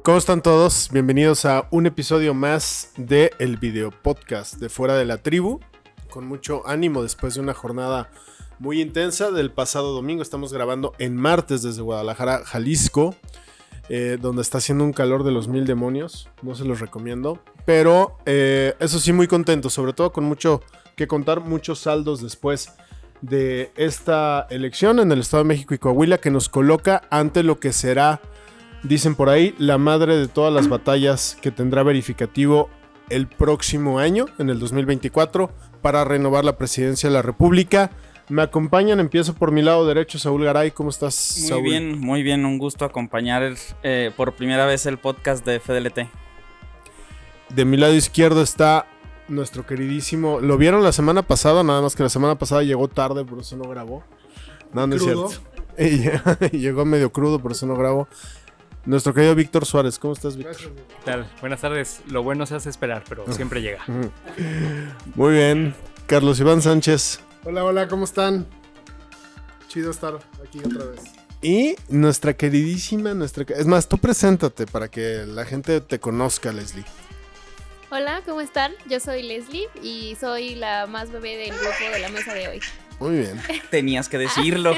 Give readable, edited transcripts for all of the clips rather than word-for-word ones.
¿Cómo están todos? Bienvenidos a un episodio más de el video podcast de Fuera de la Tribu. Con mucho ánimo después de una jornada muy intensa del pasado domingo. Estamos grabando en martes desde Guadalajara, Jalisco, donde está haciendo un calor de los 1000 demonios. No se los recomiendo. Pero eso sí, muy contento, sobre todo con mucho que contar, muchos saldos después de esta elección en el Estado de México y Coahuila, que nos coloca ante lo que será, dicen por ahí, la madre de todas las batallas que tendrá verificativo el próximo año, en el 2024, para renovar la presidencia de la República. Me acompañan, empiezo por mi lado derecho, Saúl Garay. ¿Cómo estás, Saúl? Muy bien, un gusto acompañar por primera vez el podcast de FDLT. De mi lado izquierdo está nuestro queridísimo, lo vieron la semana pasada, nada más que la semana pasada llegó tarde, por eso no grabó. No, no es cierto. Y llegó medio crudo, por eso no grabó. Nuestro querido Víctor Suárez. ¿Cómo estás, Víctor? ¿Qué tal? Buenas tardes. Lo bueno se hace esperar, pero siempre llega. Muy bien. Carlos Iván Sánchez. Hola, ¿cómo están? Chido estar aquí otra vez. Y nuestra queridísima, es más, tú preséntate para que la gente te conozca, Leslie. Hola, ¿cómo están? Yo soy Leslie y soy la más bebé del grupo de la mesa de hoy. Muy bien. Tenías que decirlo.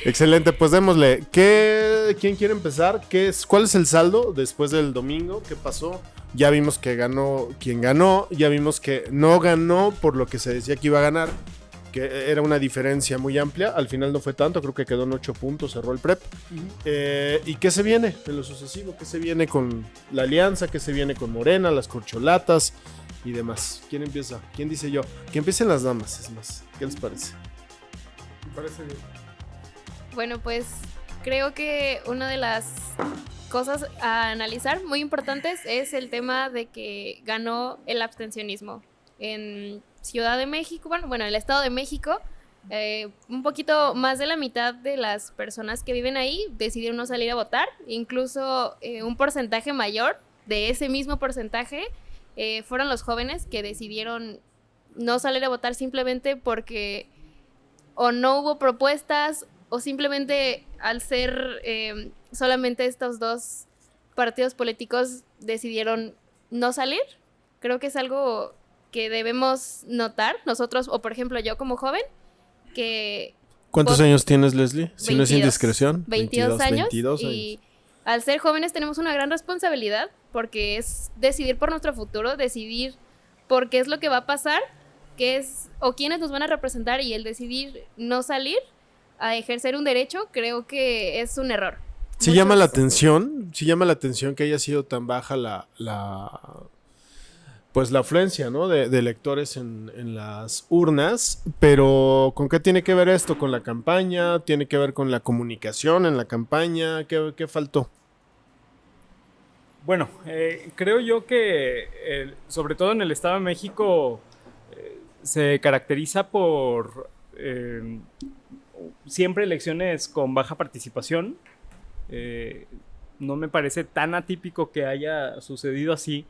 Excelente, pues démosle. ¿Quién quiere empezar? ¿Cuál es el saldo después del domingo? ¿Qué pasó? Ya vimos que ganó quien ganó, ya vimos que no ganó por lo que se decía que iba a ganar, que era una diferencia muy amplia. Al final no fue tanto, creo que quedó en 8 puntos, cerró el prep. ¿Y qué se viene en lo sucesivo? ¿Qué se viene con la alianza? ¿Qué se viene con Morena, las corcholatas y demás? ¿Quién empieza? ¿Quién dice yo? Que empiecen las damas, es más. ¿Qué les parece? Me parece bien. Bueno, pues creo que una de las cosas a analizar muy importantes es el tema de que ganó el abstencionismo. En Ciudad de México, bueno, en el Estado de México, un poquito más de la mitad de las personas que viven ahí decidieron no salir a votar. Incluso un porcentaje mayor de ese mismo porcentaje fueron los jóvenes que decidieron no salir a votar simplemente porque o no hubo propuestas o simplemente al ser solamente estos dos partidos políticos decidieron no salir. Creo que es algo que debemos notar nosotros, o por ejemplo yo como joven, que... ¿Cuántos años tienes, Leslie? Si 22, no es indiscreción. 22 años. 22 y al ser jóvenes tenemos una gran responsabilidad porque es decidir por nuestro futuro, decidir por qué es lo que va a pasar, qué es o quiénes nos van a representar, y el decidir no salir a ejercer un derecho creo que es un error. Sí llama la atención que haya sido tan baja la afluencia, ¿no? de electores en las urnas, pero ¿con qué tiene que ver esto? ¿Con la campaña? ¿Tiene que ver con la comunicación en la campaña? ¿Qué faltó? Bueno, creo yo que sobre todo en el Estado de México se caracteriza por siempre elecciones con baja participación. No me parece tan atípico que haya sucedido así.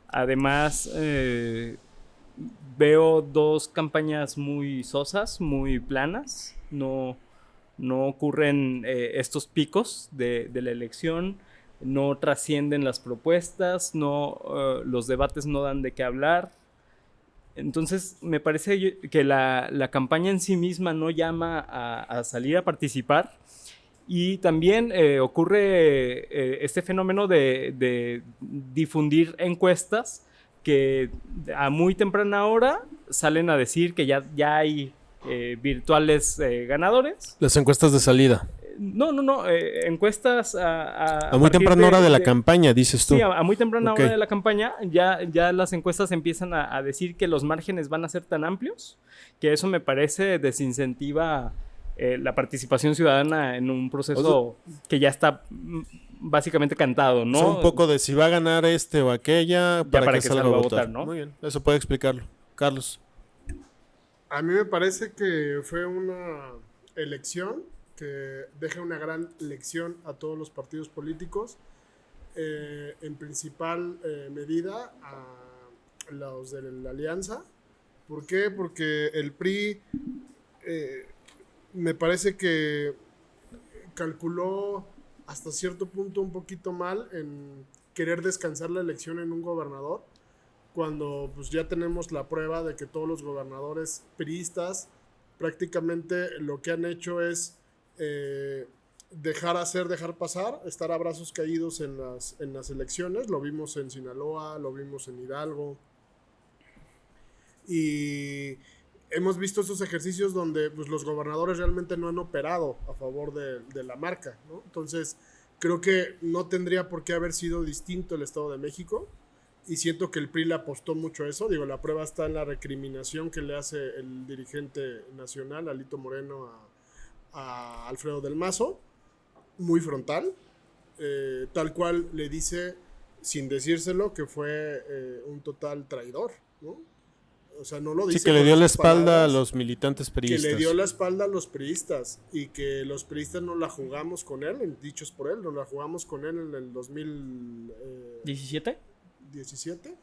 Además, veo dos campañas muy sosas, muy planas. No ocurren estos picos de la elección, no trascienden las propuestas, los debates no dan de qué hablar. Entonces, me parece que la campaña en sí misma no llama a salir a participar. Y también ocurre este fenómeno de difundir encuestas que a muy temprana hora salen a decir que ya hay virtuales ganadores. Las encuestas de salida. No, encuestas a muy temprana hora de la campaña, dices tú. Sí, a muy temprana hora de la campaña ya las encuestas empiezan a decir que los márgenes van a ser tan amplios que eso me parece desincentiva la participación ciudadana en un proceso que ya está básicamente cantado, ¿no? O sea, un poco de si va a ganar este o aquella para que salga a votar, ¿no? Muy bien, eso puede explicarlo. Carlos. A mí me parece que fue una elección que deja una gran lección a todos los partidos políticos, en principal medida a los de la alianza. ¿Por qué? Porque el PRI me parece que calculó hasta cierto punto un poquito mal en querer descansar la elección en un gobernador, cuando pues ya tenemos la prueba de que todos los gobernadores priistas prácticamente lo que han hecho es dejar hacer, dejar pasar, estar a brazos caídos en las elecciones. Lo vimos en Sinaloa, lo vimos en Hidalgo, y hemos visto estos ejercicios donde pues, los gobernadores realmente no han operado a favor de la marca, ¿no? Entonces creo que no tendría por qué haber sido distinto el Estado de México, y siento que el PRI le apostó mucho a eso. Digo, la prueba está en la recriminación que le hace el dirigente nacional, Alito Moreno, a Alfredo del Mazo, muy frontal, tal cual le dice, sin decírselo, que fue un total traidor, ¿no? O sea, no lo dice. Sí, que le dio la espalda palabras, a los militantes priistas. Que le dio la espalda a los priistas, y que los priistas no la jugamos con él, dichos por él, no la jugamos con él en el ¿17? 17.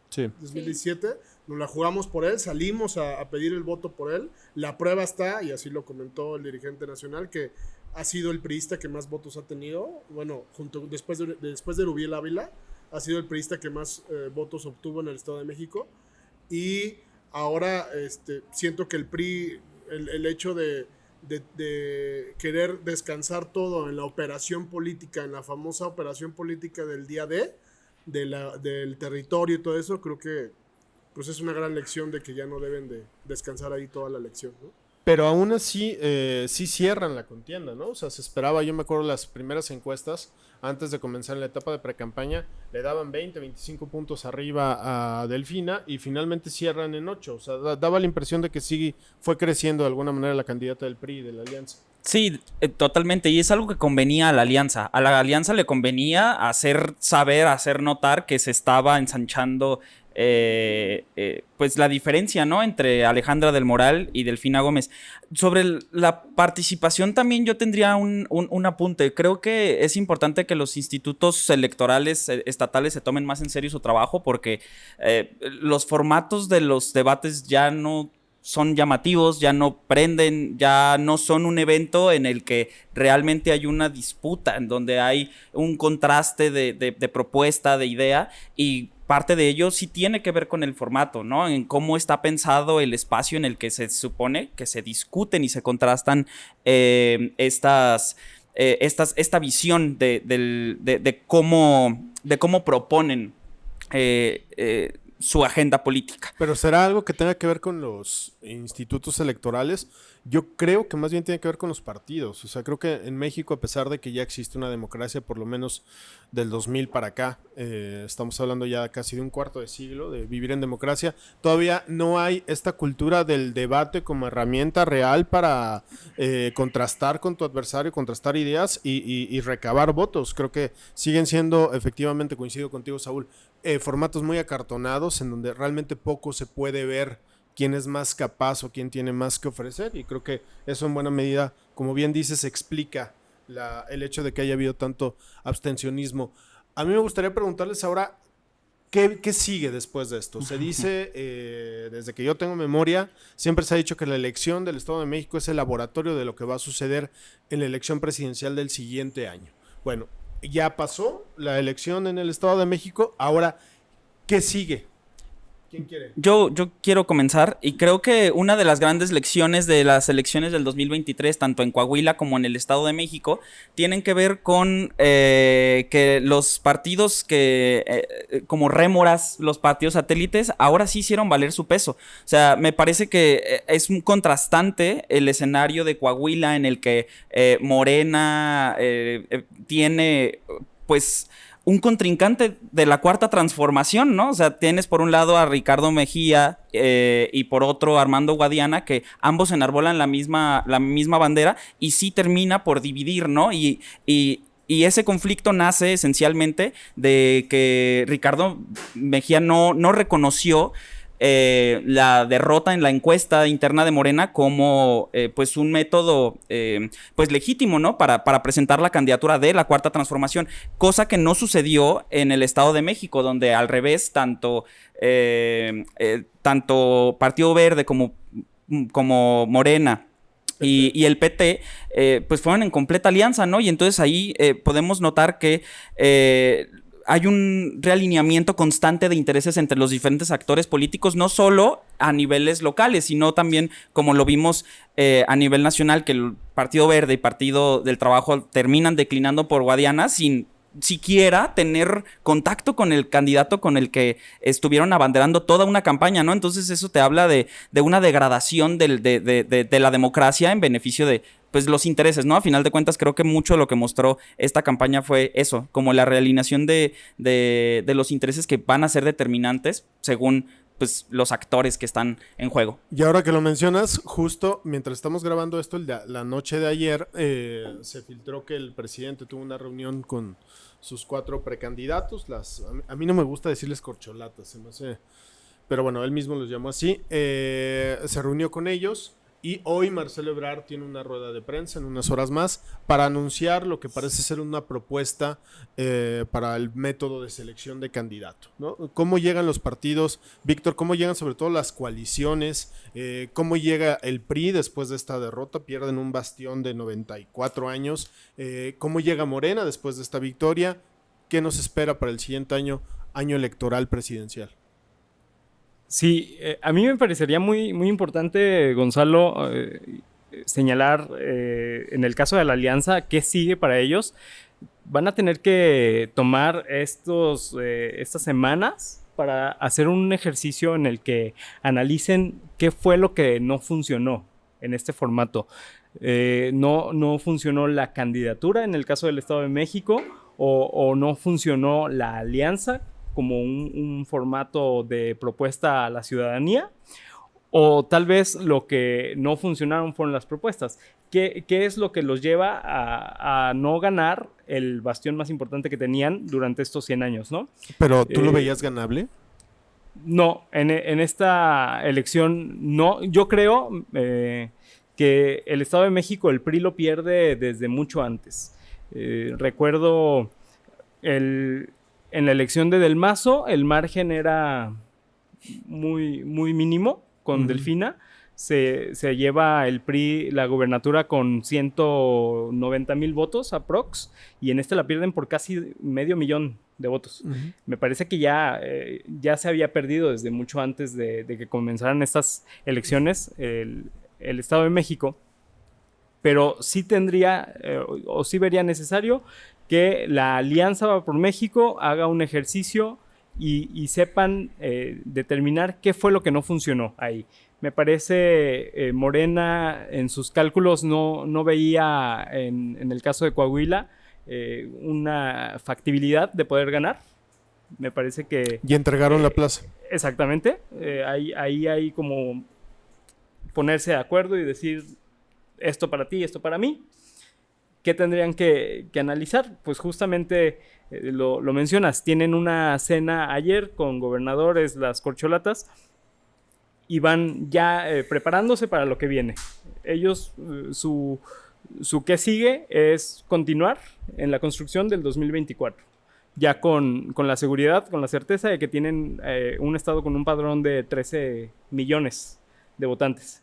Sí. 2017, nos la jugamos por él, salimos a pedir el voto por él. La prueba está, y así lo comentó el dirigente nacional, que ha sido el priista que más votos ha tenido. Bueno, después de Rubiel Ávila, ha sido el priista que más votos obtuvo en el Estado de México. Y ahora siento que el PRI, el hecho de querer descansar todo en la operación política, en la famosa operación política del día del territorio y todo eso, creo que pues es una gran lección de que ya no deben de descansar ahí toda la elección, ¿no? Pero aún así, sí cierran la contienda, ¿no? O sea, se esperaba, yo me acuerdo las primeras encuestas, antes de comenzar la etapa de precampaña, le daban 20, 25 puntos arriba a Delfina, y finalmente cierran en 8. O sea, daba la impresión de que sí fue creciendo de alguna manera la candidata del PRI, de la alianza. Sí, totalmente, y es algo que convenía a la alianza. A la alianza le convenía hacer saber, hacer notar que se estaba ensanchando pues la diferencia, ¿no?, entre Alejandra del Moral y Delfina Gómez. Sobre la participación también yo tendría un apunte. Creo que es importante que los institutos electorales estatales se tomen más en serio su trabajo, porque los formatos de los debates ya no son llamativos, ya no prenden, ya no son un evento en el que realmente hay una disputa, en donde hay un contraste de propuesta, de idea, y parte de ello sí tiene que ver con el formato, ¿no? En cómo está pensado el espacio en el que se supone que se discuten y se contrastan esta visión de cómo proponen su agenda política. Pero ¿será algo que tenga que ver con los institutos electorales? Yo creo que más bien tiene que ver con los partidos. O sea, creo que en México, a pesar de que ya existe una democracia, por lo menos del 2000 para acá, estamos hablando ya casi de un cuarto de siglo de vivir en democracia, todavía no hay esta cultura del debate como herramienta real para contrastar con tu adversario, contrastar ideas y recabar votos. Creo que siguen siendo, efectivamente, coincido contigo, Saúl, formatos muy acartonados en donde realmente poco se puede ver quién es más capaz o quién tiene más que ofrecer, y creo que eso en buena medida, como bien dices, explica el hecho de que haya habido tanto abstencionismo. A mí me gustaría preguntarles ahora, ¿qué sigue después de esto? Se dice, desde que yo tengo memoria, siempre se ha dicho que la elección del Estado de México es el laboratorio de lo que va a suceder en la elección presidencial del siguiente año. Bueno, ya pasó la elección en el Estado de México, ahora, ¿qué sigue? ¿Quién quiere? Yo quiero comenzar, y creo que una de las grandes lecciones de las elecciones del 2023, tanto en Coahuila como en el Estado de México, tienen que ver con que los partidos como rémoras, los partidos satélites, ahora sí hicieron valer su peso. O sea, me parece que es un contrastante el escenario de Coahuila, en el que Morena tiene, pues, un contrincante de la Cuarta Transformación, ¿no? O sea, tienes por un lado a Ricardo Mejía y por otro a Armando Guadiana, que ambos enarbolan la misma bandera, y sí termina por dividir, ¿no? Y ese conflicto nace esencialmente de que Ricardo Mejía no reconoció la derrota en la encuesta interna de Morena como pues un método pues legítimo, ¿no? Para presentar la candidatura de la Cuarta Transformación, cosa que no sucedió en el Estado de México, donde al revés, tanto Partido Verde como Morena y el PT, pues fueron en completa alianza, ¿no? Y entonces ahí podemos notar que hay un realineamiento constante de intereses entre los diferentes actores políticos, no solo a niveles locales, sino también, como lo vimos a nivel nacional, que el Partido Verde y Partido del Trabajo terminan declinando por Guadiana sin siquiera tener contacto con el candidato con el que estuvieron abanderando toda una campaña, ¿no? Entonces eso te habla de una degradación de la democracia en beneficio de, pues, los intereses, ¿no? A final de cuentas, creo que mucho de lo que mostró esta campaña fue eso, como la realineación de los intereses que van a ser determinantes según, pues, los actores que están en juego. Y ahora que lo mencionas, justo mientras estamos grabando esto, la noche de ayer se filtró que el presidente tuvo una reunión con sus 4 precandidatos. A mí no me gusta decirles corcholatas, se me hace, pero bueno, él mismo los llamó así. Se reunió con ellos y hoy Marcelo Ebrard tiene una rueda de prensa en unas horas más para anunciar lo que parece ser una propuesta para el método de selección de candidato, ¿no? ¿Cómo llegan los partidos, Víctor? ¿Cómo llegan sobre todo las coaliciones? ¿Cómo llega el PRI después de esta derrota? Pierden un bastión de 94 años. ¿Cómo llega Morena después de esta victoria? ¿Qué nos espera para el siguiente año electoral presidencial? Sí, a mí me parecería muy, muy importante, Gonzalo, señalar en el caso de la alianza qué sigue para ellos. Van a tener que tomar estas semanas para hacer un ejercicio en el que analicen qué fue lo que no funcionó en este formato. No funcionó la candidatura en el caso del Estado de México o no funcionó la alianza como un formato de propuesta a la ciudadanía, o tal vez lo que no funcionaron fueron las propuestas. ¿Qué es lo que los lleva a no ganar el bastión más importante que tenían durante estos 100 años, ¿no? ¿Pero tú lo veías ganable? No, en esta elección no. Yo creo que el Estado de México, el PRI lo pierde desde mucho antes. Recuerdo en la elección de Del Mazo, el margen era muy, muy mínimo con Delfina. Se lleva el PRI la gubernatura con 190,000 votos aprox, y en la pierden por casi 500,000 de votos. Me parece que ya se había perdido desde mucho antes de que comenzaran estas elecciones el Estado de México, pero sí tendría o sí vería necesario que la Alianza Va por México haga un ejercicio y sepan determinar qué fue lo que no funcionó ahí. Me parece Morena en sus cálculos no veía en el caso de Coahuila una factibilidad de poder ganar. Me parece que... Y entregaron la plaza. Exactamente. Ahí hay como ponerse de acuerdo y decir esto para ti, esto para mí. ¿Qué tendrían que analizar? Pues justamente lo mencionas, tienen una cena ayer con gobernadores, las corcholatas, y van ya preparándose para lo que viene. Ellos, su qué sigue es continuar en la construcción del 2024, ya con la seguridad, con la certeza de que tienen un estado con un padrón de 13 millones de votantes.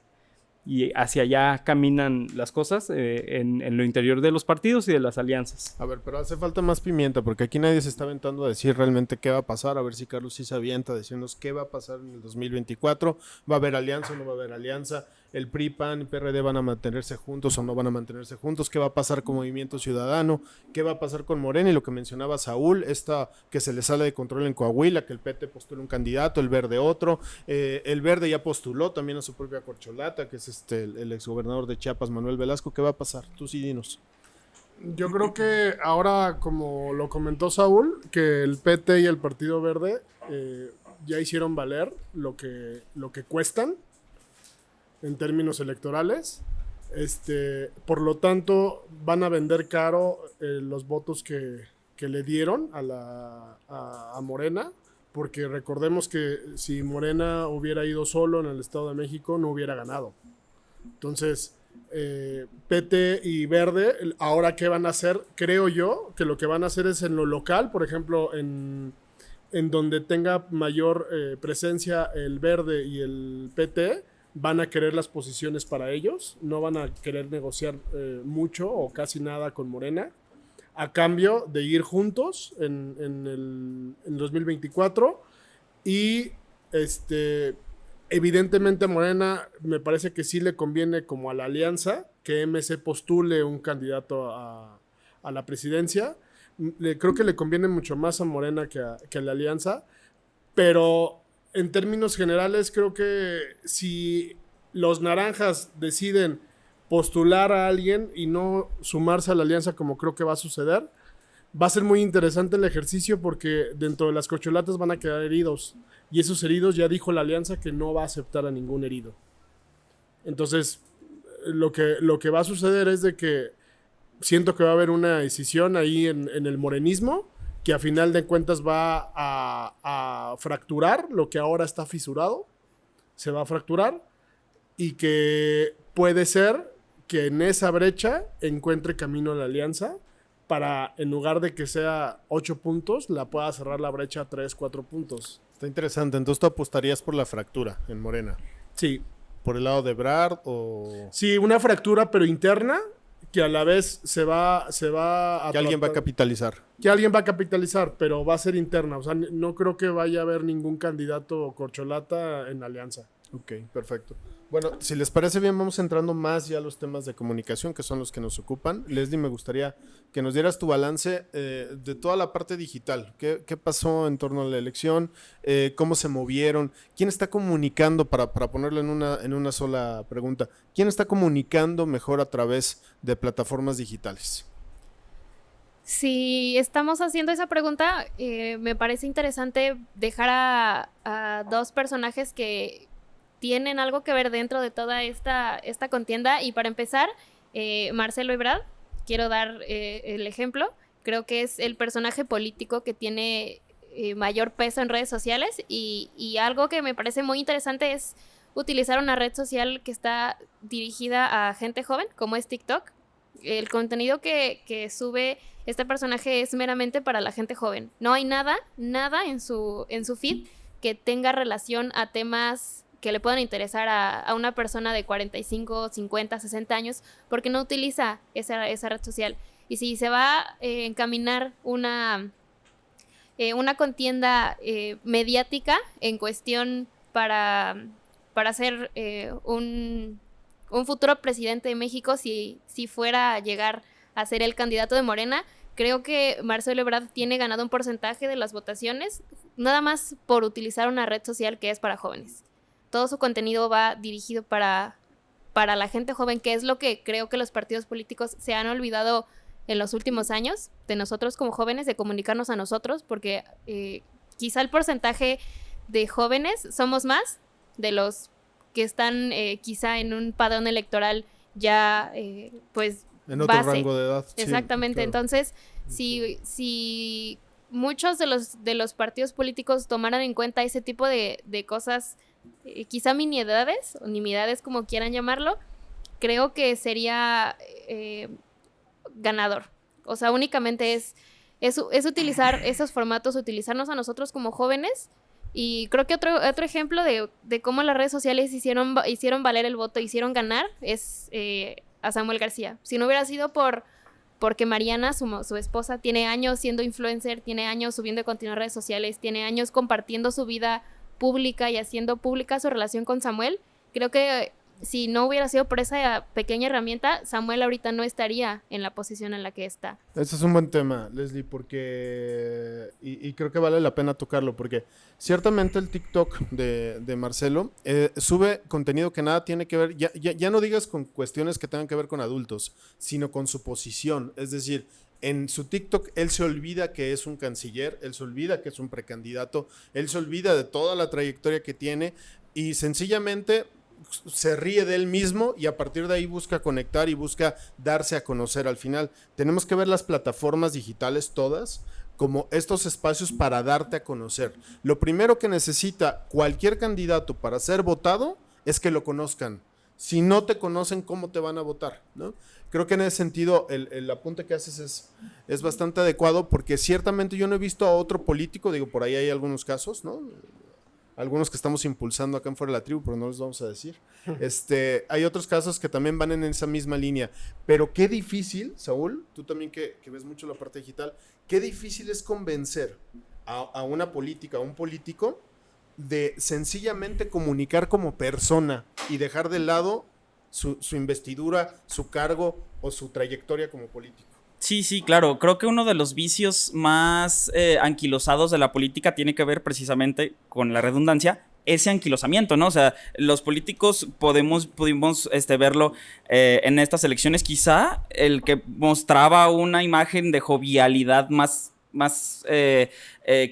Y hacia allá caminan las cosas en lo interior de los partidos y de las alianzas. A ver, pero hace falta más pimienta, porque aquí nadie se está aventando a decir realmente qué va a pasar. A ver si Carlos sí se avienta a decirnos qué va a pasar en el 2024. ¿Va a haber alianza o no va a haber alianza? ¿El PRI, PAN y PRD van a mantenerse juntos o no van a mantenerse juntos? ¿Qué va a pasar con Movimiento Ciudadano? ¿Qué va a pasar con Morena? Y lo que mencionaba Saúl, que se le sale de control en Coahuila, que el PT postula un candidato, el Verde otro. El Verde ya postuló también a su propia corcholata, que es el exgobernador de Chiapas, Manuel Velasco. ¿Qué va a pasar? Tú sí dinos. Yo creo que ahora, como lo comentó Saúl, que el PT y el Partido Verde ya hicieron valer lo que cuestan en términos electorales. Por lo tanto, van a vender caro los votos que le dieron a Morena, porque recordemos que si Morena hubiera ido solo en el Estado de México, no hubiera ganado. Entonces, PT y Verde, ahora ¿qué van a hacer? Creo yo que lo que van a hacer es en lo local, por ejemplo, en donde tenga mayor presencia el Verde y el PT, van a querer las posiciones para ellos, no van a querer negociar mucho o casi nada con Morena, a cambio de ir juntos en 2024 y evidentemente a Morena me parece que sí le conviene como a la alianza que MC postule un candidato a la presidencia. Creo que le conviene mucho más a Morena que a la alianza, pero en términos generales creo que si los naranjas deciden postular a alguien y no sumarse a la alianza como creo que va a suceder, va a ser muy interesante el ejercicio porque dentro de las corcholatas van a quedar heridos y esos heridos ya dijo la alianza que no va a aceptar a ningún herido. Entonces lo que va a suceder es de que siento que va a haber una decisión ahí en el morenismo que a final de cuentas va a fracturar lo que ahora está fisurado, se va a fracturar y que puede ser que en esa brecha encuentre camino a la alianza para, en lugar de que sea 8 puntos, la pueda cerrar la brecha a 3, 4 puntos. Está interesante. Entonces tú apostarías por la fractura en Morena. Sí. ¿Por el lado de Ebrard o...? Sí, una fractura pero interna que a la vez se va a... Que alguien va a capitalizar. Que alguien va a capitalizar, pero va a ser interna. O sea, no creo que vaya a haber ningún candidato corcholata en la alianza. Ok, perfecto. Bueno, si les parece bien, vamos entrando más ya a los temas de comunicación, que son los que nos ocupan. Leslie, me gustaría que nos dieras tu balance de toda la parte digital. ¿Qué pasó en torno a la elección? ¿Cómo se movieron? ¿Quién está comunicando, para ponerlo en una sola pregunta, quién está comunicando mejor a través de plataformas digitales? Si estamos haciendo esa pregunta, me parece interesante dejar a dos personajes que tienen algo que ver dentro de toda esta contienda. Y para empezar, Marcelo Ebrard, quiero dar el ejemplo. Creo que es el personaje político que tiene mayor peso en redes sociales y algo que me parece muy interesante es utilizar una red social que está dirigida a gente joven, como es TikTok. El contenido que sube este personaje es meramente para la gente joven. No hay nada en su feed que tenga relación a temas que le puedan interesar a una persona de 45, 50, 60 años, porque no utiliza esa red social. Y si se va a encaminar una contienda mediática en cuestión para ser un futuro presidente de México, si fuera a llegar a ser el candidato de Morena, creo que Marcelo Ebrard tiene ganado un porcentaje de las votaciones, nada más por utilizar una red social que es para jóvenes. Todo su contenido va dirigido para la gente joven, que es lo que creo que los partidos políticos se han olvidado en los últimos años, de nosotros como jóvenes, de comunicarnos a nosotros, porque quizá el porcentaje de jóvenes somos más de los que están quizá en un padrón electoral ya pues en otro base. Rango de edad. Exactamente, sí, claro. Entonces si muchos de los partidos políticos tomaran en cuenta ese tipo de cosas, quizá miniedades o nimiedades, como quieran llamarlo, creo que sería ganador. O sea, únicamente es utilizar esos formatos, utilizarnos a nosotros como jóvenes. Y creo que otro ejemplo de cómo las redes sociales hicieron valer el voto, hicieron ganar, es a Samuel García. Si no hubiera sido porque Mariana, su esposa, tiene años siendo influencer, tiene años subiendo contenido en redes sociales, tiene años compartiendo su vida pública y haciendo pública su relación con Samuel, creo que si no hubiera sido por esa pequeña herramienta, Samuel ahorita no estaría en la posición en la que está. Ese es un buen tema, Leslie, porque y creo que vale la pena tocarlo, porque ciertamente el TikTok de Marcelo sube contenido que nada tiene que ver, ya no digas con cuestiones que tengan que ver con adultos, sino con su posición. Es decir, en su TikTok él se olvida que es un canciller, él se olvida que es un precandidato, él se olvida de toda la trayectoria que tiene y sencillamente se ríe de él mismo y a partir de ahí busca conectar y busca darse a conocer. Al final tenemos que ver las plataformas digitales todas como estos espacios para darte a conocer. Lo primero que necesita cualquier candidato para ser votado es que lo conozcan. Si no te conocen, ¿cómo te van a votar? ¿No? Creo que en ese sentido el apunte que haces es bastante adecuado, porque ciertamente yo no he visto a otro político, digo, por ahí hay algunos casos, ¿no? algunos que estamos impulsando acá en Fuera de la Tribu, pero no les vamos a decir. Hay otros casos que también van en esa misma línea, pero qué difícil, Saúl, tú también que ves mucho la parte digital, qué difícil es convencer a una política, a un político, de sencillamente comunicar como persona y dejar de lado su investidura, su cargo o su trayectoria como político. Sí, claro. Creo que uno de los vicios más anquilosados de la política tiene que ver precisamente con la redundancia, ese anquilosamiento, ¿no? O sea, los políticos pudimos verlo en estas elecciones. Quizá el que mostraba una imagen de jovialidad más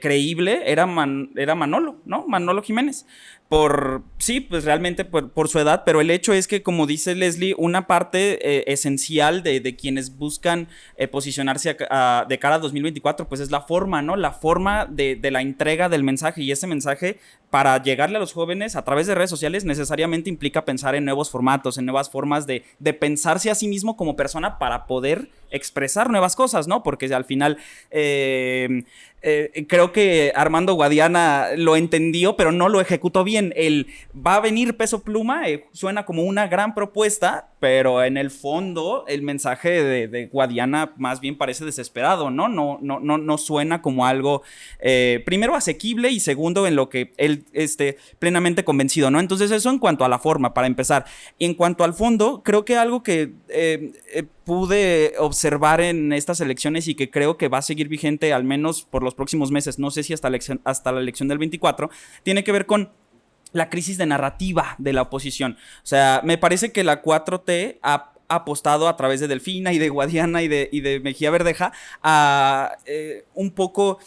creíble era Manolo, ¿no? Manolo Jiménez. Pues realmente por su edad, pero el hecho es que, como dice Leslie, una parte esencial de quienes buscan posicionarse de cara a 2024, pues es la forma, ¿no? La forma de la entrega del mensaje, y ese mensaje, para llegarle a los jóvenes a través de redes sociales, necesariamente implica pensar en nuevos formatos, en nuevas formas de pensarse a sí mismo como persona para poder expresar nuevas cosas, ¿no? Porque al final creo que Armando Guadiana lo entendió, pero no lo ejecutó bien. Va a venir Peso Pluma, suena como una gran propuesta, pero en el fondo el mensaje de Guadiana más bien parece desesperado, ¿no? No suena como algo, primero, asequible, y segundo, en lo que él esté plenamente convencido, ¿no? Entonces, eso en cuanto a la forma, para empezar. Y en cuanto al fondo, creo que algo que pude observar en estas elecciones y que creo que va a seguir vigente al menos por los próximos meses, no sé si hasta la elección del 24, tiene que ver con la crisis de narrativa de la oposición. O sea, me parece que la 4T ha apostado a través de Delfina y de Guadiana y de Mejía Verdeja a un poco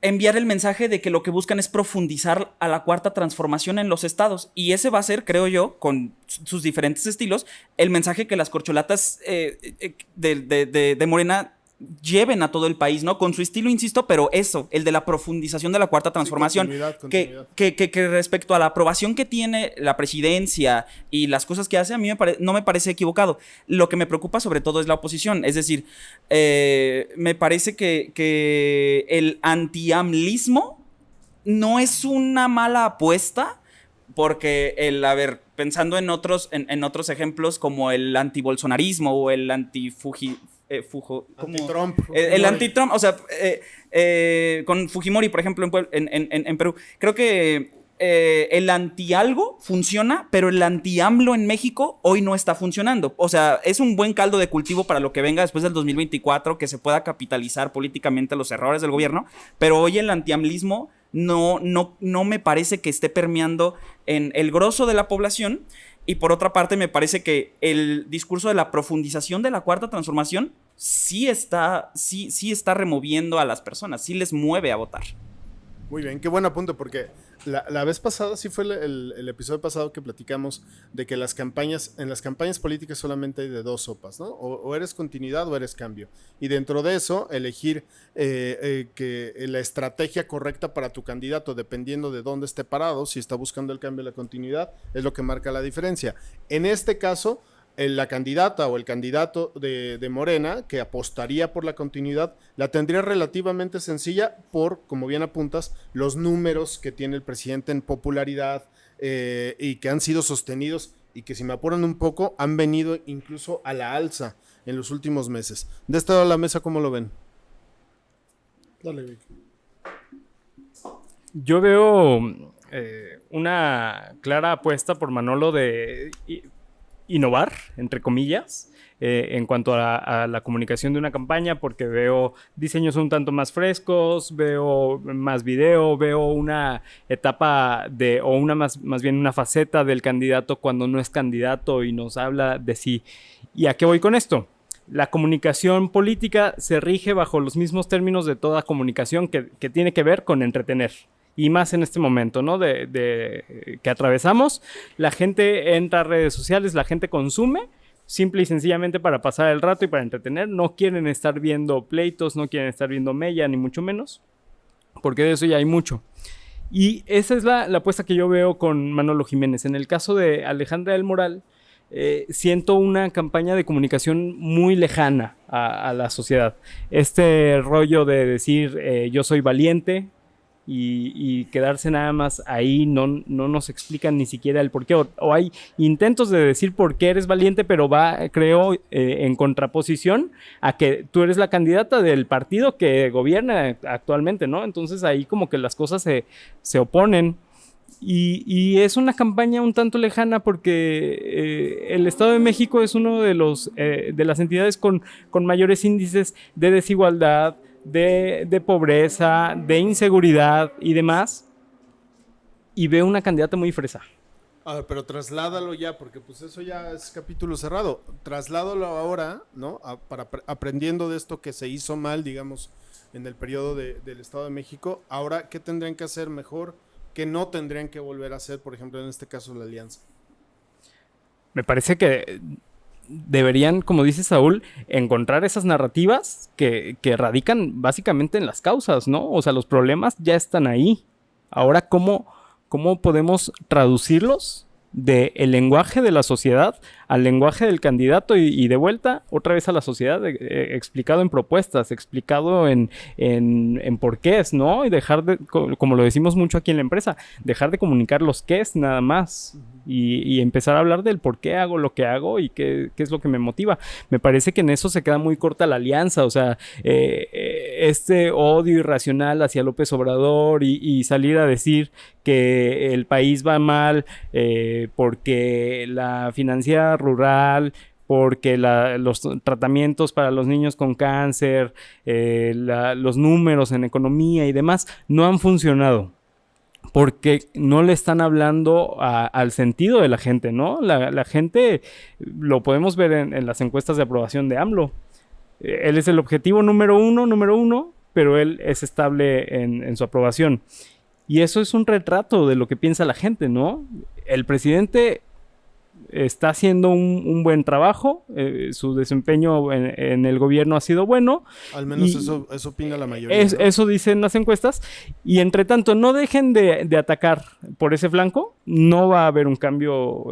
enviar el mensaje de que lo que buscan es profundizar a la cuarta transformación en los estados, y ese va a ser, creo yo, con sus diferentes estilos, el mensaje que las corcholatas de Morena lleven a todo el país, ¿no? Con su estilo, insisto, pero eso, el de la profundización de la cuarta transformación, continuidad. Que respecto a la aprobación que tiene la presidencia y las cosas que hace, a mí no me parece equivocado. Lo que me preocupa sobre todo es la oposición, es decir, me parece que el anti-amlismo no es una mala apuesta, porque pensando en otros ejemplos como el antibolsonarismo o el anti-Trump. El anti-Trump, o sea, con Fujimori, por ejemplo, en Perú. Creo que el anti-algo funciona, pero el anti-AMLO en México hoy no está funcionando. O sea, es un buen caldo de cultivo para lo que venga después del 2024, que se pueda capitalizar políticamente los errores del gobierno, pero hoy el anti-amlismo no me parece que esté permeando en el grosso de la población. Y por otra parte, me parece que el discurso de la profundización de la cuarta transformación sí está removiendo a las personas, sí les mueve a votar. Muy bien, qué buen apunte, porque la vez pasada, sí fue el episodio pasado que platicamos de que en las campañas políticas solamente hay de dos sopas, ¿no? O eres continuidad o eres cambio. Y dentro de eso, elegir que la estrategia correcta para tu candidato, dependiendo de dónde esté parado, si está buscando el cambio o la continuidad, es lo que marca la diferencia. En este caso, la candidata o el candidato de Morena, que apostaría por la continuidad, la tendría relativamente sencilla por, como bien apuntas, los números que tiene el presidente en popularidad y que han sido sostenidos y que, si me apuran un poco, han venido incluso a la alza en los últimos meses. De este lado de la mesa, ¿cómo lo ven? Dale, Vic. Yo veo una clara apuesta por Manolo de innovar, entre comillas, en cuanto a la comunicación de una campaña, porque veo diseños un tanto más frescos, veo más video, veo una etapa más bien una faceta del candidato cuando no es candidato y nos habla de sí. ¿Y a qué voy con esto? La comunicación política se rige bajo los mismos términos de toda comunicación que tiene que ver con entretener. Y más en este momento, ¿no? Que atravesamos. La gente entra a redes sociales, la gente consume simple y sencillamente para pasar el rato y para entretener. No quieren estar viendo pleitos, no quieren estar viendo mella, ni mucho menos, porque de eso ya hay mucho. Y esa es la apuesta que yo veo con Manolo Jiménez. En el caso de Alejandra del Moral, siento una campaña de comunicación muy lejana a la sociedad. Este rollo de decir yo soy valiente, y quedarse nada más ahí, no nos explican ni siquiera el por qué, o hay intentos de decir por qué eres valiente, pero va, creo, en contraposición a que tú eres la candidata del partido que gobierna actualmente, ¿no? Entonces ahí como que las cosas se oponen. Y es una campaña un tanto lejana porque el Estado de México es uno de las entidades con mayores índices de desigualdad, de pobreza, de inseguridad y demás. Y veo una candidata muy fresa. A ver, pero trasládalo ya, porque pues eso ya es capítulo cerrado. Trasládalo ahora, ¿no? Aprendiendo de esto que se hizo mal, digamos, en el periodo del Estado de México. Ahora, ¿qué tendrían que hacer mejor? ¿Qué no tendrían que volver a hacer, por ejemplo, en este caso, la alianza? Me parece que deberían, como dice Saúl, encontrar esas narrativas que radican básicamente en las causas, ¿no? O sea, los problemas ya están ahí. Ahora, ¿cómo podemos traducirlos del lenguaje de la sociedad al lenguaje del candidato y de vuelta otra vez a la sociedad, explicado en propuestas, explicado en porqués, ¿no? Y dejar de, como lo decimos mucho aquí en la empresa, dejar de comunicar los qués nada más y empezar a hablar del por qué hago lo que hago y qué es lo que me motiva. Me parece que en eso se queda muy corta la alianza, o sea, este odio irracional hacia López Obrador y salir a decir que el país va mal porque la financiera rural, porque los tratamientos para los niños con cáncer, los números en economía y demás no han funcionado. Porque no le están hablando al sentido de la gente, ¿no? La gente, lo podemos ver en las encuestas de aprobación de AMLO. Él es el objetivo número uno, pero él es estable en su aprobación. Y eso es un retrato de lo que piensa la gente, ¿no? El presidente está haciendo un buen trabajo, su desempeño en el gobierno ha sido bueno. Al menos eso opina la mayoría. ¿No? Eso dicen las encuestas. Y entre tanto, no dejen de atacar por ese flanco, no va a haber un cambio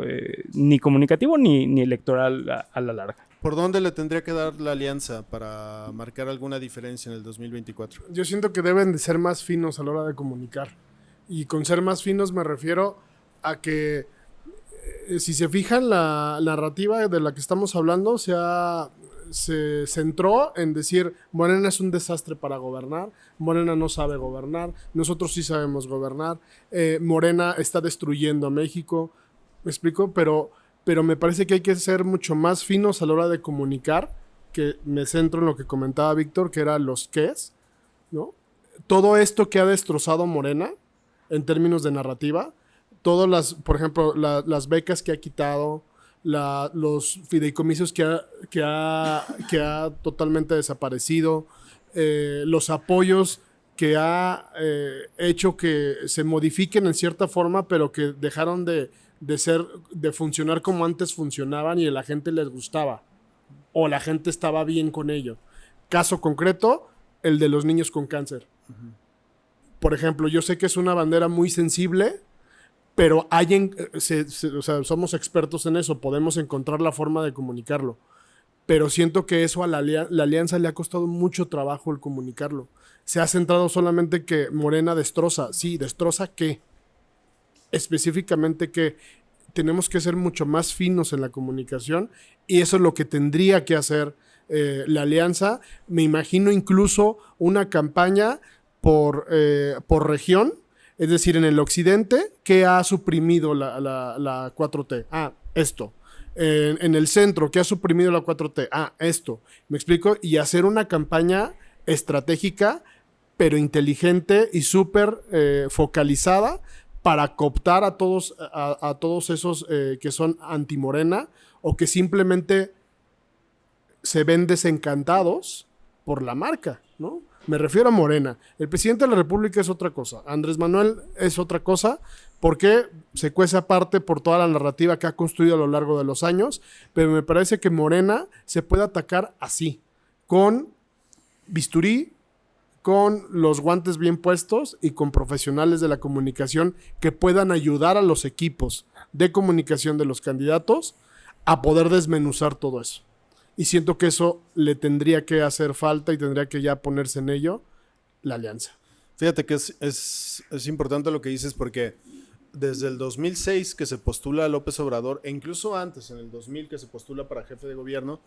ni comunicativo ni electoral a la larga. ¿Por dónde le tendría que dar la alianza para marcar alguna diferencia en el 2024? Yo siento que deben de ser más finos a la hora de comunicar. Y con ser más finos me refiero a que si se fijan, la narrativa de la que estamos hablando se centró en decir Morena es un desastre para gobernar, Morena no sabe gobernar, nosotros sí sabemos gobernar, Morena está destruyendo a México, ¿me explico? Pero me parece que hay que ser mucho más finos a la hora de comunicar, que me centro en lo que comentaba Víctor, que era los qués, ¿no? Todo esto que ha destrozado Morena en términos de narrativa, todas por ejemplo, las becas que ha quitado, los fideicomisos que ha totalmente desaparecido, los apoyos que ha hecho que se modifiquen en cierta forma, pero que dejaron de funcionar como antes funcionaban y a la gente les gustaba, o la gente estaba bien con ello. Caso concreto, el de los niños con cáncer. Uh-huh. Por ejemplo, yo sé que es una bandera muy sensible, pero o sea, somos expertos en eso, podemos encontrar la forma de comunicarlo. Pero siento que eso a la alianza le ha costado mucho trabajo el comunicarlo. Se ha centrado solamente que Morena destroza. Sí, ¿destroza qué? Específicamente que tenemos que ser mucho más finos en la comunicación y eso es lo que tendría que hacer la alianza. Me imagino incluso una campaña por región. Es decir, en el occidente, ¿qué ha suprimido la 4T? Ah, esto. En el centro, ¿qué ha suprimido la 4T? Ah, esto. ¿Me explico? Y hacer una campaña estratégica, pero inteligente y súper focalizada para cooptar a todos esos que son anti-Morena o que simplemente se ven desencantados por la marca, ¿no? Me refiero a Morena. El presidente de la República es otra cosa. Andrés Manuel es otra cosa porque se cuece aparte por toda la narrativa que ha construido a lo largo de los años. Pero me parece que Morena se puede atacar así, con bisturí, con los guantes bien puestos y con profesionales de la comunicación que puedan ayudar a los equipos de comunicación de los candidatos a poder desmenuzar todo eso. Y siento que eso le tendría que hacer falta y tendría que ya ponerse en ello la alianza. Fíjate que es importante lo que dices porque desde el 2006 que se postula a López Obrador, e incluso antes, en el 2000 que se postula para jefe de gobierno,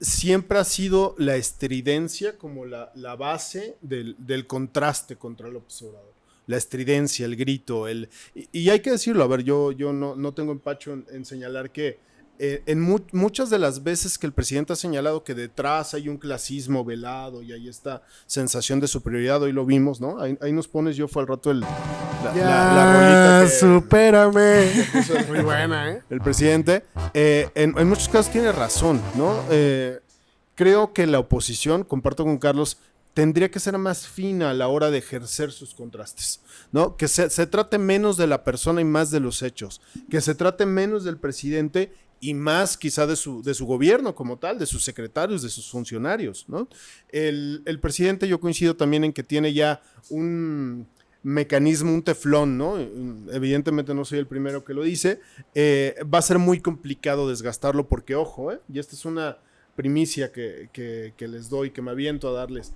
siempre ha sido la estridencia como la base del contraste contra López Obrador. La estridencia, el grito, y hay que decirlo, a ver, yo no tengo empacho en señalar que muchas de las veces que el presidente ha señalado que detrás hay un clasismo velado y hay esta sensación de superioridad, hoy lo vimos, ¿no? Ahí nos pones, yo fue al rato la rolita que supérame. Muy buena, ¿eh? El presidente, en muchos casos tiene razón, ¿no? Creo que la oposición, comparto con Carlos, tendría que ser más fina a la hora de ejercer sus contrastes, ¿no? Que se trate menos de la persona y más de los hechos, que se trate menos del presidente y más quizá de su gobierno como tal, de sus secretarios, de sus funcionarios, ¿no? El presidente, yo coincido también en que tiene ya un mecanismo, un teflón, ¿no? Evidentemente no soy el primero que lo dice, va a ser muy complicado desgastarlo porque, ojo, y esta es una primicia que les doy, que me aviento a darles,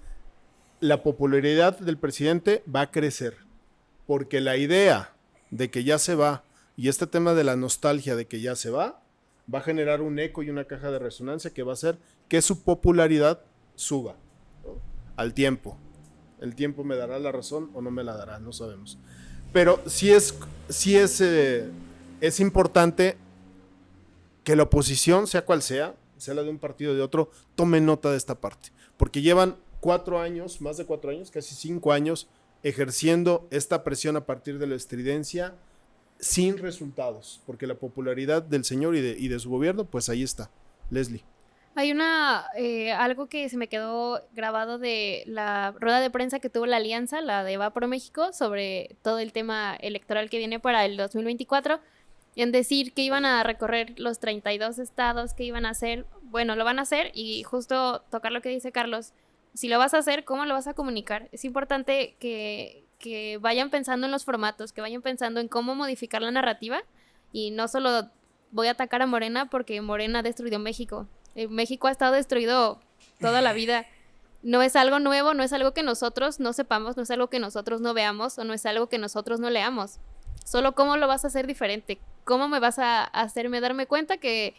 la popularidad del presidente va a crecer, porque la idea de que ya se va y este tema de la nostalgia de que ya se va a generar un eco y una caja de resonancia que va a hacer que su popularidad suba, ¿no? Al tiempo. El tiempo me dará la razón o no me la dará, no sabemos. Pero sí es importante que la oposición, sea cual sea la de un partido o de otro, tome nota de esta parte. Porque llevan 4 años, más de 4 años, casi 5 años, ejerciendo esta presión a partir de la estridencia sin resultados. Porque la popularidad del señor y de su gobierno, pues ahí está. Leslie. Hay algo que se me quedó grabado de la rueda de prensa que tuvo la alianza, la de Va por México, sobre todo el tema electoral que viene para el 2024, en decir que iban a recorrer los 32 estados, que iban a hacer, bueno, lo van a hacer, y justo tocar lo que dice Carlos, si lo vas a hacer, ¿cómo lo vas a comunicar? Es importante que vayan pensando en los formatos, que vayan pensando en cómo modificar la narrativa, y no solo voy a atacar a Morena porque Morena ha destruido México. México ha estado destruido toda la vida. No es algo nuevo, no es algo que nosotros no sepamos, no es algo que nosotros no veamos o no es algo que nosotros no leamos. Solo cómo lo vas a hacer diferente. ¿Cómo me vas a hacerme darme cuenta que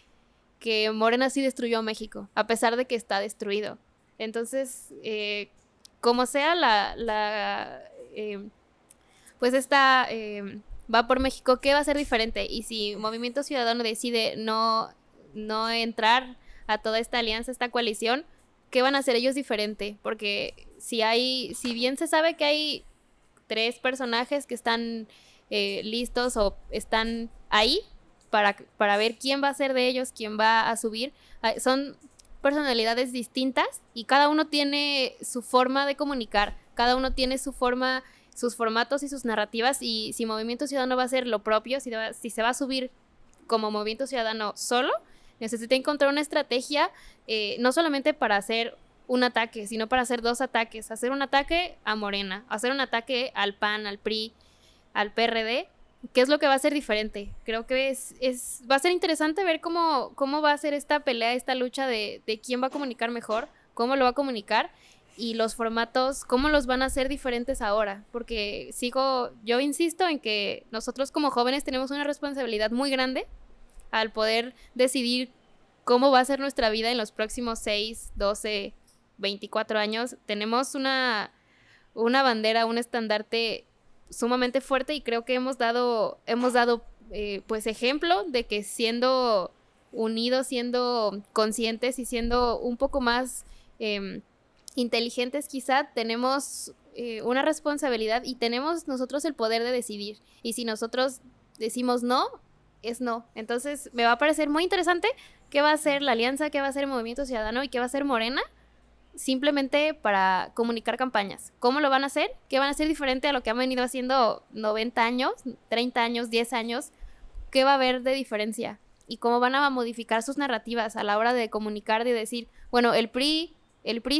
Morena sí destruyó a México, a pesar de que está destruido? Entonces, como sea pues esta Va por México, ¿qué va a ser diferente? Y si Movimiento Ciudadano decide no entrar a toda esta alianza, esta coalición, ¿qué van a hacer ellos diferente? Porque si bien se sabe que hay 3 personajes que están listos o están ahí para ver quién va a ser de ellos, quién va a subir, son personalidades distintas y cada uno tiene su forma de comunicar, cada uno tiene su forma, sus formatos y sus narrativas, y si Movimiento Ciudadano va a hacer lo propio, si se va a subir como Movimiento Ciudadano solo, necesita encontrar una estrategia, no solamente para hacer un ataque, sino para hacer 2 ataques, hacer un ataque a Morena, hacer un ataque al PAN, al PRI, al PRD. ¿Qué es lo que va a ser diferente? Creo que va a ser interesante ver cómo va a ser esta pelea, esta lucha de quién va a comunicar mejor, cómo lo va a comunicar, y los formatos, cómo los van a hacer diferentes ahora, porque yo insisto en que nosotros como jóvenes tenemos una responsabilidad muy grande al poder decidir cómo va a ser nuestra vida en los próximos 6, 12, 24 años. Tenemos una bandera, un estandarte sumamente fuerte, y creo que hemos dado pues ejemplo de que siendo unidos, siendo conscientes y siendo un poco más inteligentes quizá, tenemos una responsabilidad y tenemos nosotros el poder de decidir, y si nosotros decimos no, es no. Entonces me va a parecer muy interesante qué va a hacer la alianza, qué va a hacer el Movimiento Ciudadano y qué va a hacer Morena, simplemente para comunicar campañas. ¿Cómo lo van a hacer? ¿Qué van a hacer diferente a lo que han venido haciendo 90 años, 30 años, 10 años? ¿Qué va a haber de diferencia? ¿Y cómo van a modificar sus narrativas a la hora de comunicar, de decir, bueno, el PRI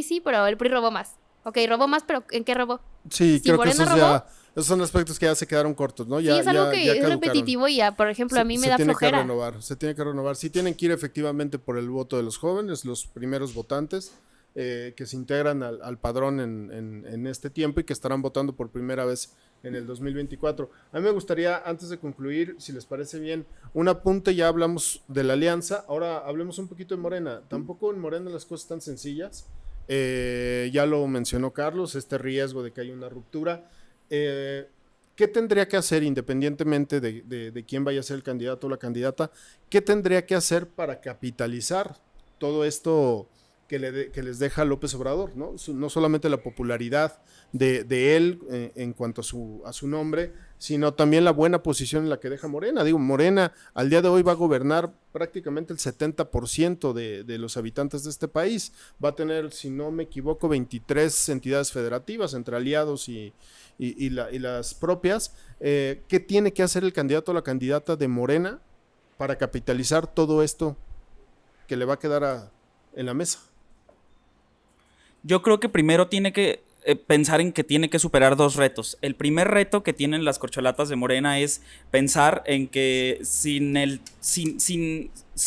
sí, pero el PRI robó más. Ok, robó más, pero ¿en qué robó? Sí, Si creo Morena que esos son aspectos que ya se quedaron cortos, ¿no? Sí, es algo que es repetitivo y por ejemplo, a mí me da flojera. Se tiene que renovar. Sí tienen que ir efectivamente por el voto de los jóvenes, los primeros votantes. que se integran al padrón en este tiempo y que estarán votando por primera vez en el 2024. A mí me gustaría, antes de concluir, si les parece bien, un apunte. Ya hablamos de la alianza, ahora hablemos un poquito de Morena. Tampoco en Morena las cosas están sencillas. Ya lo mencionó Carlos, este riesgo de que haya una ruptura. ¿Qué tendría que hacer, independientemente de quién vaya a ser el candidato o la candidata? ¿Qué tendría que hacer para capitalizar todo esto que les deja López Obrador, ¿no? No solamente la popularidad de él en cuanto a su nombre, sino también la buena posición en la que deja Morena. Digo, Morena al día de hoy va a gobernar prácticamente el 70% de los habitantes de este país. Va a tener, si no me equivoco, 23 entidades federativas entre aliados y las propias. ¿Qué tiene que hacer el candidato o la candidata de Morena para capitalizar todo esto que le va a quedar en la mesa? Yo creo que primero tiene que pensar en que tiene que superar dos retos. El primer reto que tienen las corcholatas de Morena es pensar en que si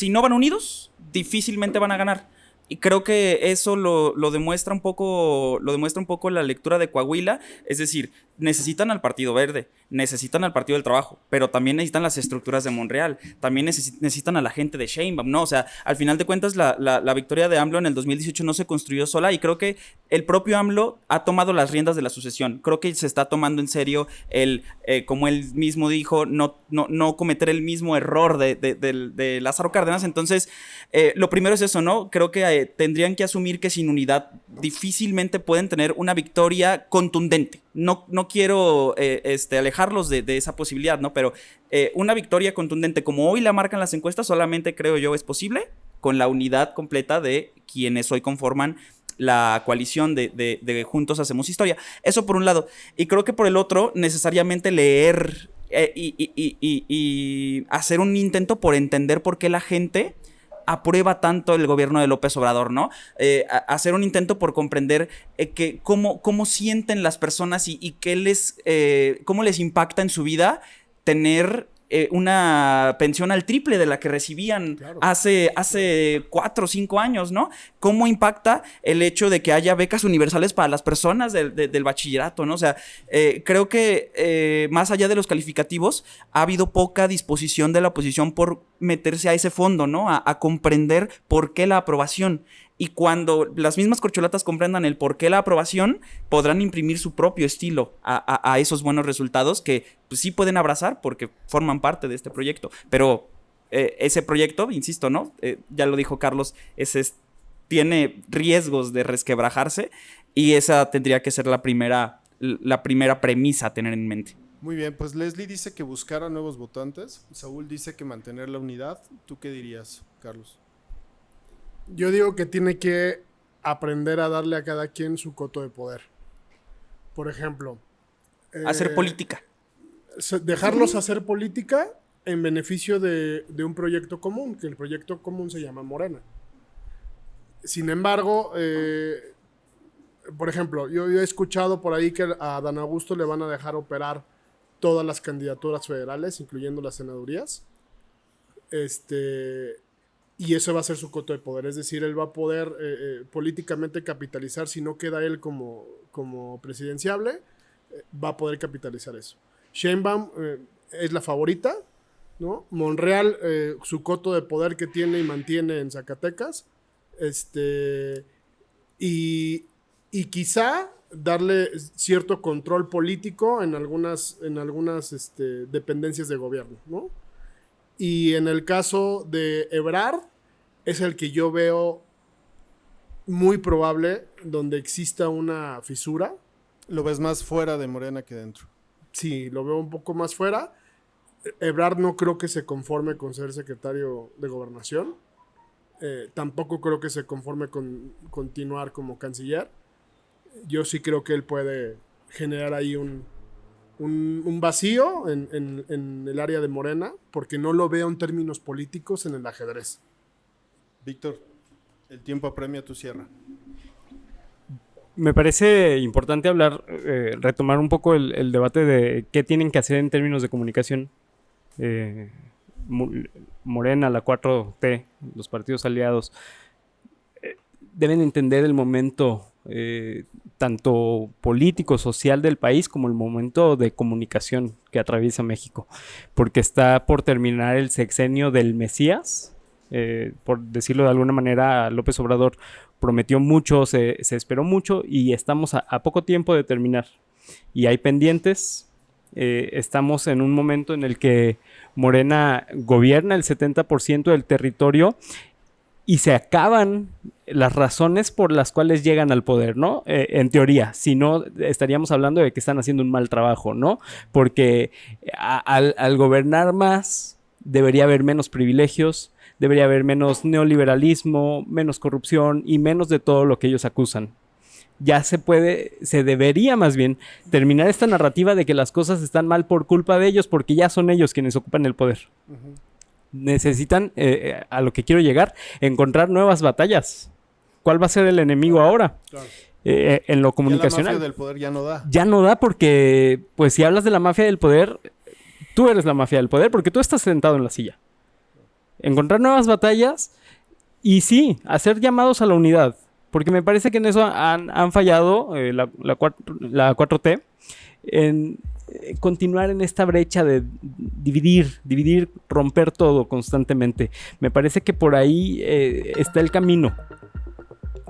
no van unidos, difícilmente van a ganar. Y creo que eso lo demuestra un poco la lectura de Coahuila. Es decir, necesitan al Partido Verde, necesitan al Partido del Trabajo, pero también necesitan las estructuras de Monreal, también necesitan a la gente de Sheinbaum, ¿no? O sea, al final de cuentas la victoria de AMLO en el 2018 no se construyó sola, y creo que el propio AMLO ha tomado las riendas de la sucesión. Creo que se está tomando en serio como él mismo dijo, no cometer el mismo error de Lázaro Cárdenas. Entonces, lo primero es eso, ¿no? Creo que tendrían que asumir que sin unidad difícilmente pueden tener una victoria contundente. No quiero alejarlos de esa posibilidad, ¿no? Pero una victoria contundente como hoy la marcan las encuestas solamente, creo yo, es posible con la unidad completa de quienes hoy conforman la coalición de Juntos Hacemos Historia. Eso por un lado. Y creo que por el otro, necesariamente leer y hacer un intento por entender por qué la gente aprueba tanto el gobierno de López Obrador, ¿no? Hacer un intento por comprender cómo sienten las personas y cómo les impacta en su vida tener una pensión al triple de la que recibían, claro, hace 4 o 5 años, ¿no? ¿Cómo impacta el hecho de que haya becas universales para las personas del bachillerato, ¿no? O sea, creo que más allá de los calificativos, ha habido poca disposición de la oposición por meterse a ese fondo, ¿no? A comprender por qué la aprobación. Y cuando las mismas corcholatas comprendan el por qué la aprobación, podrán imprimir su propio estilo a esos buenos resultados que pues, sí pueden abrazar porque forman parte de este proyecto. Pero ese proyecto, insisto, ¿no? Ya lo dijo Carlos, tiene riesgos de resquebrajarse, y esa tendría que ser la primera premisa a tener en mente. Muy bien, pues Leslie dice que buscar a nuevos votantes. Saúl dice que mantener la unidad. ¿Tú qué dirías, Carlos? Yo digo que tiene que aprender a darle a cada quien su coto de poder. Por ejemplo, hacer política. Dejarlos hacer política en beneficio de un proyecto común, que el proyecto común se llama Morena. Sin embargo, por ejemplo, yo he escuchado por ahí que a Adán Augusto le van a dejar operar todas las candidaturas federales, incluyendo las senadurías. Y eso va a ser su coto de poder. Es decir, él va a poder políticamente capitalizar. Si no queda él como presidenciable, va a poder capitalizar eso. Sheinbaum es la favorita, ¿no? Monreal, su coto de poder que tiene y mantiene en Zacatecas. Y quizá darle cierto control político en algunas dependencias de gobierno, ¿no? Y en el caso de Ebrard, es el que yo veo muy probable donde exista una fisura. ¿Lo ves más fuera de Morena que dentro? Sí, lo veo un poco más fuera. Ebrard no creo que se conforme con ser secretario de Gobernación. Tampoco creo que se conforme con continuar como canciller. Yo sí creo que él puede generar ahí un vacío en el área de Morena, porque no lo veo en términos políticos en el ajedrez. Víctor, el tiempo apremia, tu cierra. Me parece importante retomar un poco el debate de qué tienen que hacer en términos de comunicación. Morena, la 4T, los partidos aliados. deben entender el momento tanto político, social del país, como el momento de comunicación que atraviesa México, porque está por terminar el sexenio del Mesías. Por decirlo de alguna manera, López Obrador prometió mucho, se esperó mucho y estamos a poco tiempo de terminar. Y hay pendientes. Estamos en un momento en el que Morena gobierna el 70% del territorio y se acaban las razones por las cuales llegan al poder, ¿no? En teoría, si no, estaríamos hablando de que están haciendo un mal trabajo, ¿no? Porque al gobernar más, debería haber menos privilegios, debería haber menos neoliberalismo, menos corrupción y menos de todo lo que ellos acusan. Ya se debería más bien terminar esta narrativa de que las cosas están mal por culpa de ellos, porque ya son ellos quienes ocupan el poder. Uh-huh. Necesitan, a lo que quiero llegar, encontrar nuevas batallas. ¿Cuál va a ser el enemigo ahora? Claro. En lo comunicacional. Ya la mafia del poder ya no da. Ya no da porque, pues si hablas de la mafia del poder, tú eres la mafia del poder porque tú estás sentado en la silla. Encontrar nuevas batallas y sí, hacer llamados a la unidad. Porque me parece que en eso han fallado la 4T en continuar en esta brecha de dividir, romper todo constantemente. Me parece que por ahí está el camino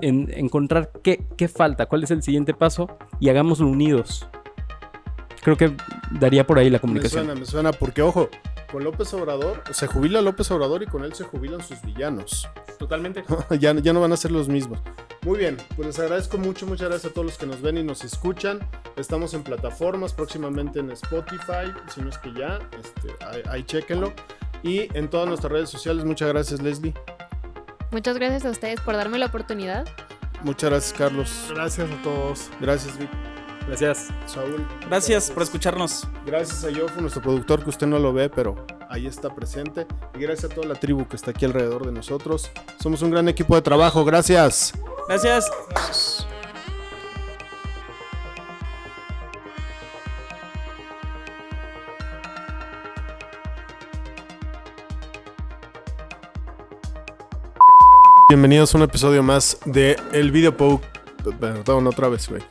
en encontrar qué falta, cuál es el siguiente paso y hagámoslo unidos. Creo que daría por ahí la comunicación. Me suena porque, ojo, con López Obrador, se jubila López Obrador y con él se jubilan sus villanos. Totalmente. ya no van a ser los mismos. Muy bien, pues les agradezco mucho, muchas gracias a todos los que nos ven y nos escuchan. Estamos en plataformas, próximamente en Spotify, si no es que ya, ahí chéquenlo. Y en todas nuestras redes sociales. Muchas gracias, Leslie. Muchas gracias a ustedes por darme la oportunidad. Muchas gracias, Carlos. Gracias a todos. Gracias, Vic. Gracias. Saúl. Gracias por escucharnos. Gracias a Yofu, nuestro productor, que usted no lo ve, pero ahí está presente. Y gracias a toda la tribu que está aquí alrededor de nosotros. Somos un gran equipo de trabajo. Gracias. Gracias. Bienvenidos a un episodio más de El Video Perdón, otra vez, güey.